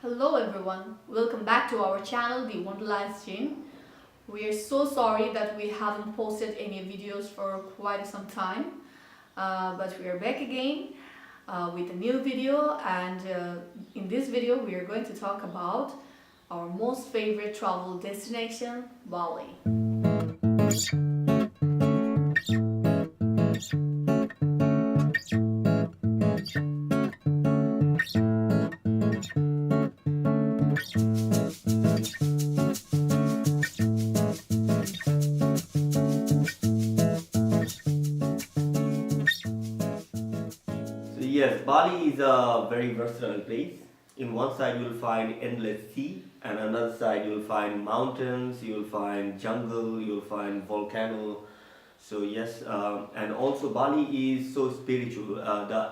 Hello everyone, welcome back to our channel The Wonderland Gene. We are so sorry that we haven't posted any videos for quite some time, but we are back again with a new video, and in this video we are going to talk about our most favorite travel destination, Bali. So yes, Bali is a very versatile place. In one side you will find endless sea, and another side you will find mountains, you will find jungle, you will find volcano. So yes, and also Bali is so spiritual. The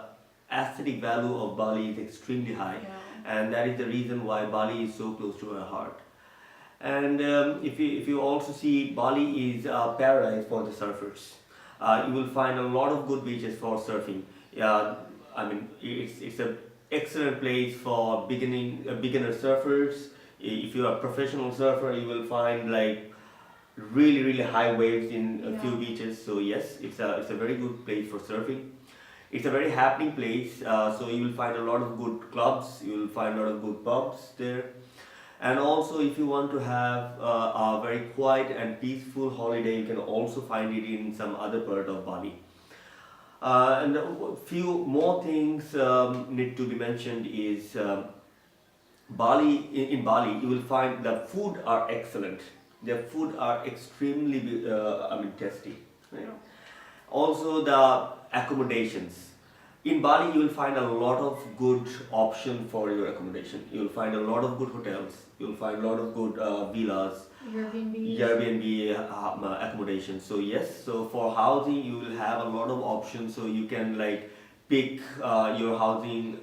aesthetic value of Bali is extremely high, Yeah. and that is the reason why Bali is so close to our heart. And if you also see, Bali is a paradise for the surfers. You will find a lot of good beaches for surfing. Yeah, I mean it's a excellent place for beginner surfers. If you are a professional surfer, you will find like really high waves in a few Yeah. beaches. So yes, it's a very good place for surfing. It's a very happening place. So you will find a lot of good clubs. You will find a lot of good pubs there. And also, if you want to have a very quiet and peaceful holiday, you can also find it in some other part of Bali. And a few more things need to be mentioned is Bali. In Bali, you will find the food are excellent. Their food are extremely, tasty. Right? Yeah. Also, the accommodations. In Bali, you will find a lot of good option for your accommodation. You will find a lot of good hotels. You will find a lot of good villas, Airbnbs. Airbnb accommodation. So yes, so for housing, you will have a lot of options. So you can like pick your housing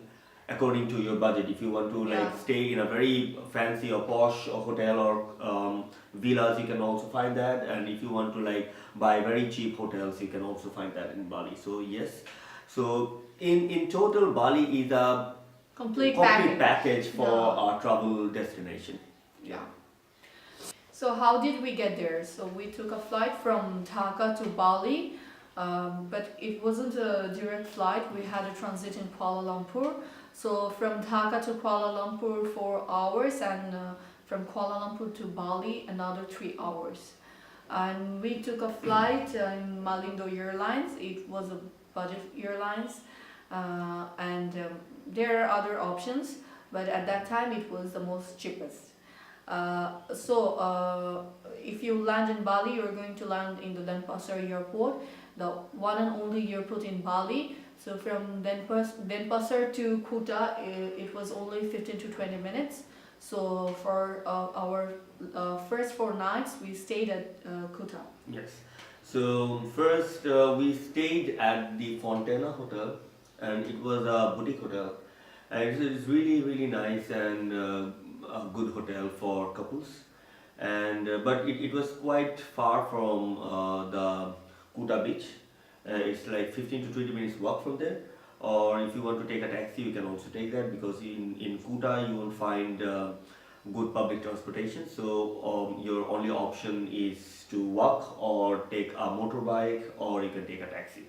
according to your budget. If you want to like Yeah. stay in a very fancy or posh or hotel or villas, you can also find that. And if you want to like buy very cheap hotels, you can also find that in Bali. So yes, so in total, Bali is a Complete complete package. package for Yeah. our travel destination. Yeah. So how did we get there? So we took a flight from Dhaka to Bali, but it wasn't a direct flight. We had a transit in Kuala Lumpur. So from Dhaka to Kuala Lumpur 4 hours, and from Kuala Lumpur to Bali another 3 hours. And we took a flight in Malindo Airlines. It was a budget airlines, and there are other options, but at that time it was the most cheapest. If you land in Bali, you're going to land in the Denpasar airport, the one and only airport in Bali. So from Denpasar to Kuta, it was only 15 to 20 minutes. So for our first 4 nights, we stayed at Kuta. Yes. So first we stayed at the Fontana Hotel, and it was a boutique hotel, and it's really nice and a good hotel for couples. And but it was quite far from the Kuta beach. It's like 15 to 20 minutes walk from there. Or if you want to take a taxi, you can also take that, because in Kuta you will find good public transportation. So your only option is to walk or take a motorbike, or you can take a taxi,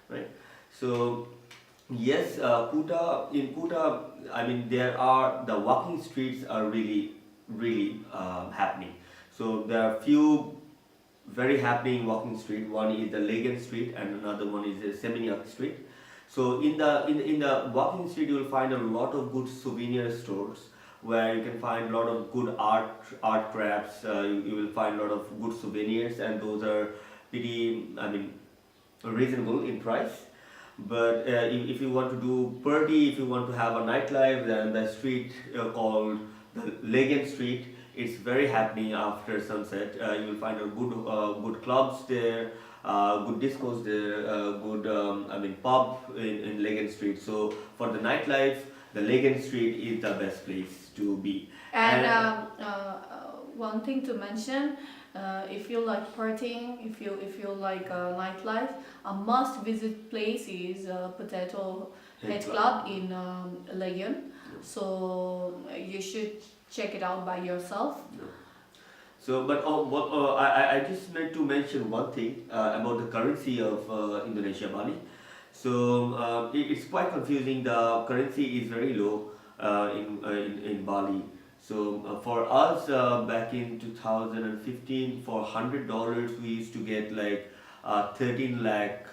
right? So yes, Kuta, I mean there are the walking streets are really happening. So there are few very happening walking street. One is the Legan Street, and another one is the Seminyak Street. So in the walking street, you will find a lot of good souvenir stores where you can find a lot of good art crafts. You will find a lot of good souvenirs, and those are pretty, I mean, reasonable in price. But if you want to do party, if you want to have a nightlife, then the street called the Legan Street, it's very happening after sunset. You will find a good clubs there, good discos there, good pub in Legan Street. So for the nightlife, the Legan Street is the best place to be. And one thing to mention, if you like partying, if you like nightlife, a must visit place is Potato Head Club in Legion. So you should check it out by yourself. So, but I just need to mention one thing about the currency of Indonesia, Bali. So it's quite confusing. The currency is very low in Bali. So for us back in 2015, for $100 we used to get like 13 lakh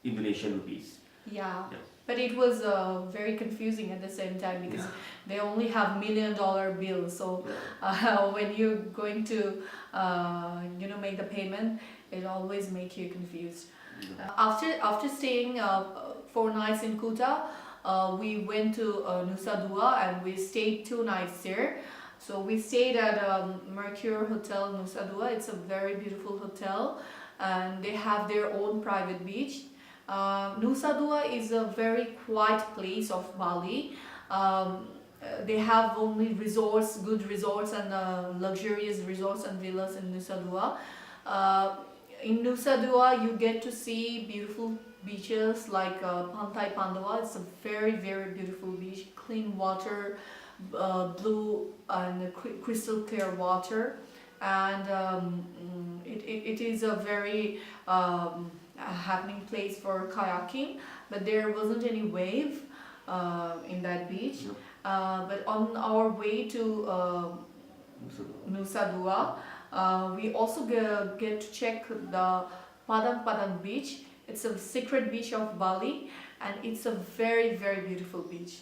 Indonesian rupees. Yeah, Yeah. but it was very confusing at the same time because they only have $1 million bills. So when you're going to make the payment, it always make you confused. After staying 4 nights in Kuta, we went to Nusa Dua and we stayed 2 nights there. So we stayed at Mercure Hotel Nusa Dua. It's a very beautiful hotel, and they have their own private beach. Nusa Dua is a very quiet place of Bali. They have only resorts, good resorts and luxurious resorts and villas in Nusa Dua. In Nusa Dua, you get to see beautiful beaches like Pantai Pandawa. It's a very, very beautiful beach, clean water, blue and crystal clear water. And it is a very happening place for kayaking, but there wasn't any wave in that beach. But on our way to Nusa Dua, we also get to check the Padang Padang beach. It's a secret beach of Bali, and it's a very, very beautiful beach.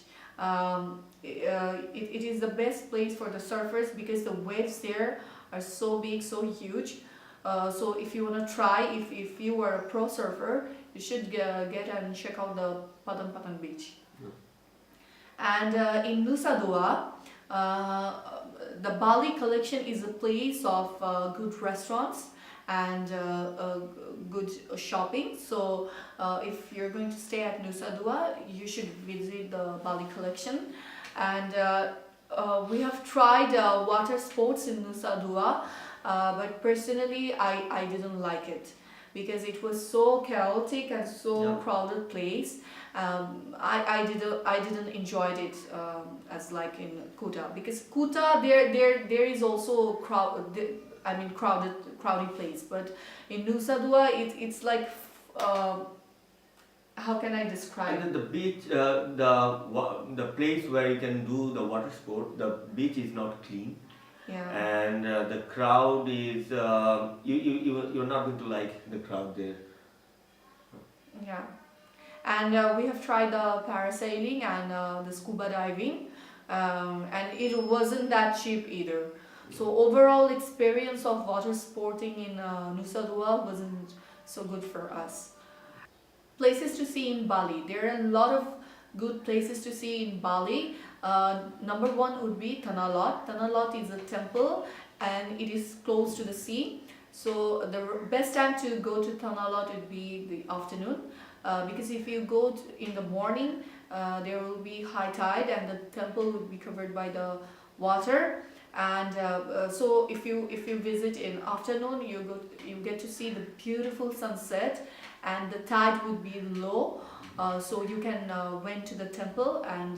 It is the best place for the surfers because the waves there are so big, so huge. So if you want to try, if you are a pro surfer, you should get and check out the Padang Padang beach. And in Nusa Dua, the Bali collection is a place of good restaurants and good shopping. So if you're going to stay at Nusa Dua, you should visit the Bali collection. And we have tried water sports in Nusa Dua, but personally I didn't like it because it was so chaotic and so crowded place. I didn't enjoy it as like in Kuta, because Kuta there is also crowded place, but in Nusa Dua it's like how can I describe? And then the beach, the place where you can do the water sport, the beach is not clean. Yeah. And the crowd is you're not going to like the crowd there. Yeah. And we have tried the parasailing and the scuba diving, and it wasn't that cheap either. So overall experience of water sporting in Nusa Dua wasn't so good for us. Places to see in Bali. There are a lot of good places to see in Bali. Number one would be Tanah Lot. Tanah Lot is a temple and it is close to the sea. So the best time to go to Tanah Lot would be the afternoon. Because if you go in the morning, there will be high tide and the temple would be covered by the water. And so if you visit in afternoon, you get to see the beautiful sunset, and the tide would be low. So you can went to the temple and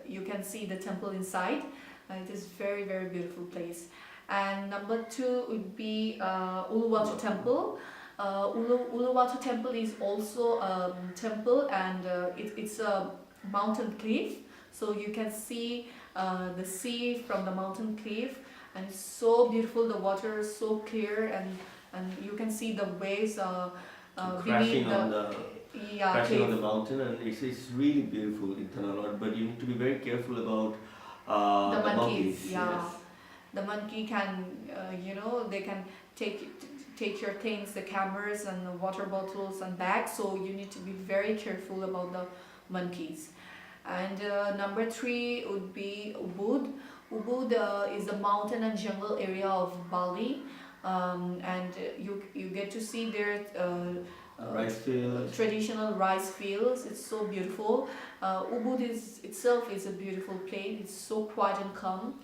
you can see the temple inside. It is very, very beautiful place. And number two would be Uluwatu Temple. Uluwatu Temple is also a temple, and it's a mountain cliff, so you can see the sea from the mountain cliff, and it's so beautiful. The water is so clear, and you can see the waves Crashing beneath on the crashing on the mountain, and it's really beautiful in Tanah Lot. But you need to be very careful about the the monkeys. Yeah, Yes. the monkey can they can take your things, the cameras and the water bottles and bags, so you need to be very careful about the monkeys. And number three would be Ubud. Ubud is the mountain and jungle area of Bali, and you get to see their Rice fields. traditional rice fields. It's so beautiful. Ubud itself is a beautiful place. It's so quiet and calm,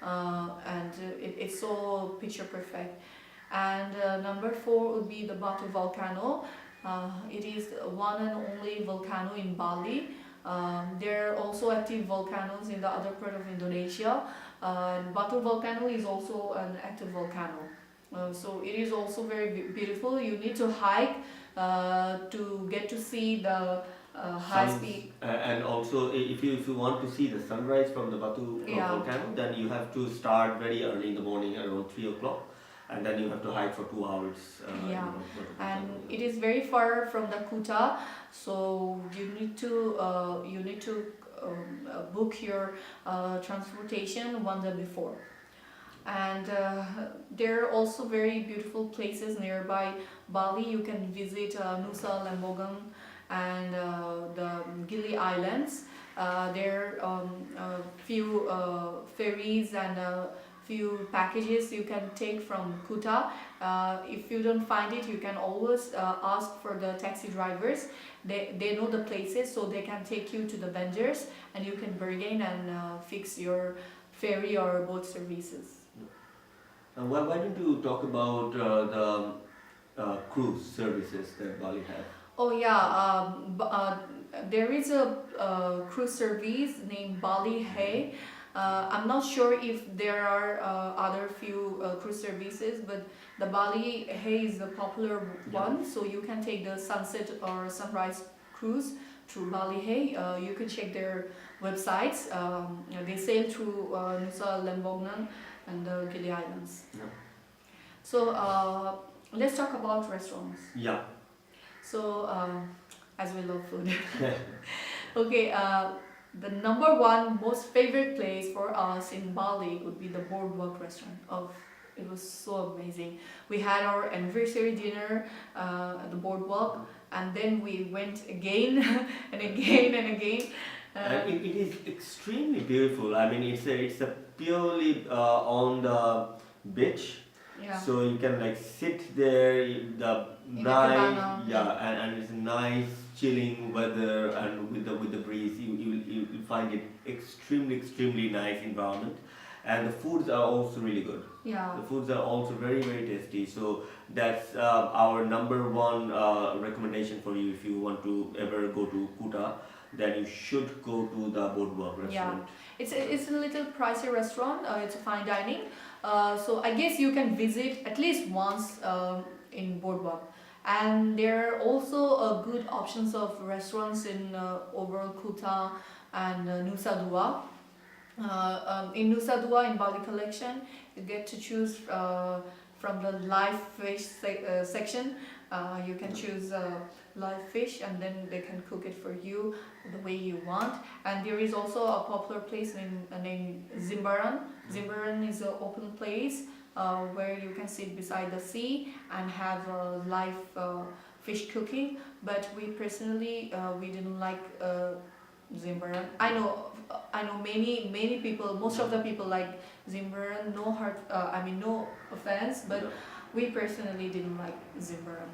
and it's so picture perfect. And number four would be the Batu volcano. It is one and only volcano in Bali. There are also active volcanoes in the other part of Indonesia. Batu volcano is also an active volcano. So it is also very beautiful. You need to hike to get to see the high speed. And also, if you want to see the sunrise from the Batu Yeah. volcano, then you have to start very early in the morning, around 3 o'clock, and then you have to hike for 2 hours. Yeah. in the Batu And volcano. it is very far from the Kuta, so you need to book your transportation one day before. And there are also very beautiful places nearby Bali. You can visit Nusa Lembongan and the Gili Islands. There are a few ferries and few packages you can take from Kuta. If you don't find it, you can always ask for the taxi drivers. They know the places, so they can take you to the vendors and you can bargain and fix your ferry or boat services. And why don't you talk about the cruise services that Bali has? Oh yeah, there is a cruise service named Bali Hay. I'm not sure if there are other few cruise services, but the Bali Hay is the popular one. So you can take the sunset or sunrise cruise through Bali Hay. You can check their websites. They sail through Nusa Lembongan and the Gili Islands. Yeah. So let's talk about restaurants. Yeah. So as we love food. Okay, the number one most favorite place for us in Bali would be the Boardwalk restaurant. Oh, it was so amazing. We had our anniversary dinner at the Boardwalk, and then we went again and again and again. And it is extremely beautiful. I mean, it's a purely on the beach. Yeah. So you can like sit there, the In a nice, cabana. yeah, and it's a nice chilling weather, and with the breeze, you find it extremely nice environment, and the foods are also really good. Yeah. The foods are also very tasty. So that's our number one recommendation for you if you want to ever go to Kuta. Then you should go to the Boardwalk restaurant. It's a little pricey restaurant. It's a fine dining. So I guess you can visit at least once in Boardwalk. And there are also good options of restaurants in overall Kuta and Nusa Dua. In Nusa Dua, in Bali Collection, you get to choose from the live fish section. You can choose live fish, and then they can cook it for you the way you want. And there is also a popular place named Zimbaran. Zimbaran is an open place where you can sit beside the sea and have live fish cooking. But we personally we didn't like Zimbaran. I know many people. Most of the people like Zimbaran. No offense, but we personally didn't like Zimbaran.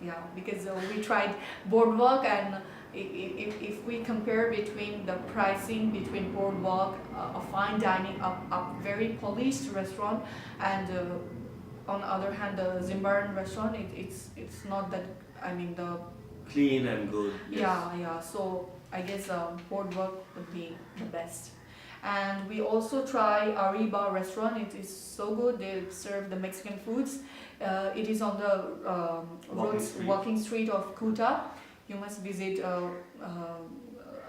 Yeah, because we tried Boardwalk, and if we compare between the pricing between Boardwalk, a fine dining, a very polished restaurant, and on the other hand the Zimbaran restaurant, it's not that, the Clean and good. Yes. yeah. So I guess Boardwalk would be the best. And we also try Ariba restaurant. It is so good. They serve the Mexican foods. It is on the walking street of Kuta. You must visit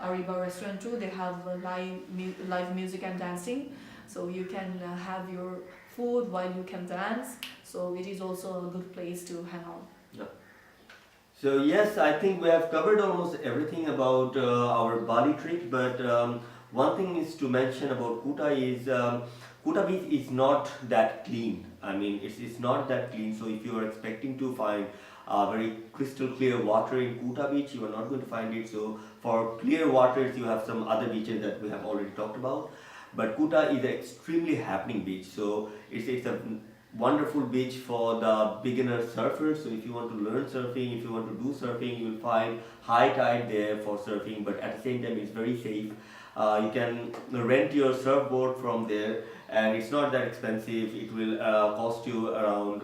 Ariba restaurant too. They have live music and dancing, so you can have your food while you can dance. So it is also a good place to hang out. Yeah. So yes, I think we have covered almost everything about our Bali trip, but one thing is to mention about Kuta is Kuta beach is not that clean. I mean, it's not that clean. So if you are expecting to find very crystal clear water in Kuta beach, you are not going to find it. So for clear waters, you have some other beaches that we have already talked about. But Kuta is an extremely happening beach. So it's a wonderful beach for the beginner surfers. So if you want to learn surfing, if you want to do surfing, you will find high tide there for surfing. But at the same time, it's very safe. You can rent your surfboard from there, and it's not that expensive. It will cost you around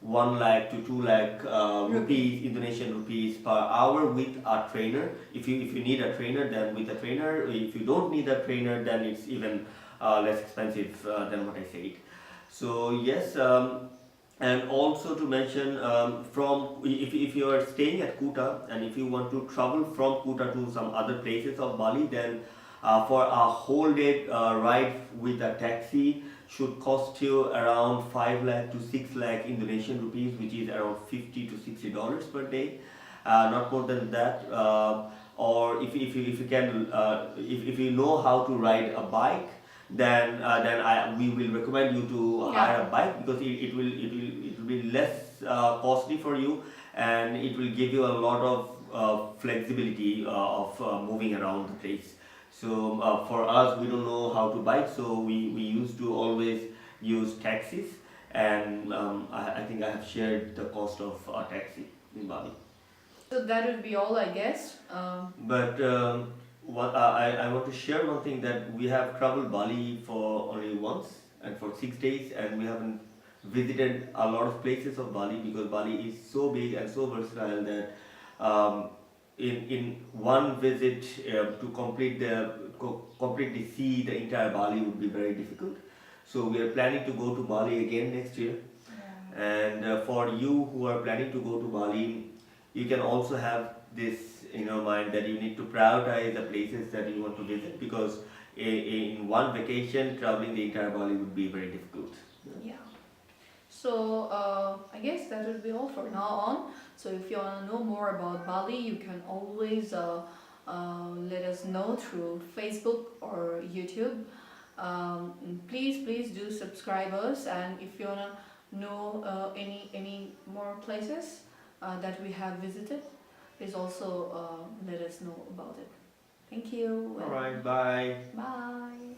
1 lakh to 2 lakh rupees, Indonesian rupees per hour with a trainer. If you need a trainer, then with a trainer. If you don't need a trainer, then it's even less expensive than what I said. So yes, and also to mention, from if you are staying at Kuta and if you want to travel from Kuta to some other places of Bali, then for a whole day ride with a taxi should cost you around 5 lakh to 6 lakh Indonesian rupees, which is around $50 to $60 per day, not more than that. Or if you can if you know how to ride a bike, then we will recommend you to hire a bike, because it will be less costly for you, and it will give you a lot of flexibility of moving around the place. So for us, we don't know how to bike, so we used to always use taxis, and I think I have shared the cost of a taxi in Bali. So that would be all, I guess. But what I want to share one thing, that we have traveled Bali for only once and for 6 days, and we haven't visited a lot of places of Bali, because Bali is so big and so versatile that in one visit to completely see the entire Bali would be very difficult. So we are planning to go to Bali again next year. And for you who are planning to go to Bali, you can also have this in your mind, that you need to prioritize the places that you want to visit, because in one vacation traveling the entire Bali would be very difficult. Yeah. So I guess that would be all for now on. So if you want to know more about Bali, you can always let us know through Facebook or YouTube. Please do subscribe us, and if you want to know any more places that we have visited, please also let us know about it. Thank you. All right, bye. Bye.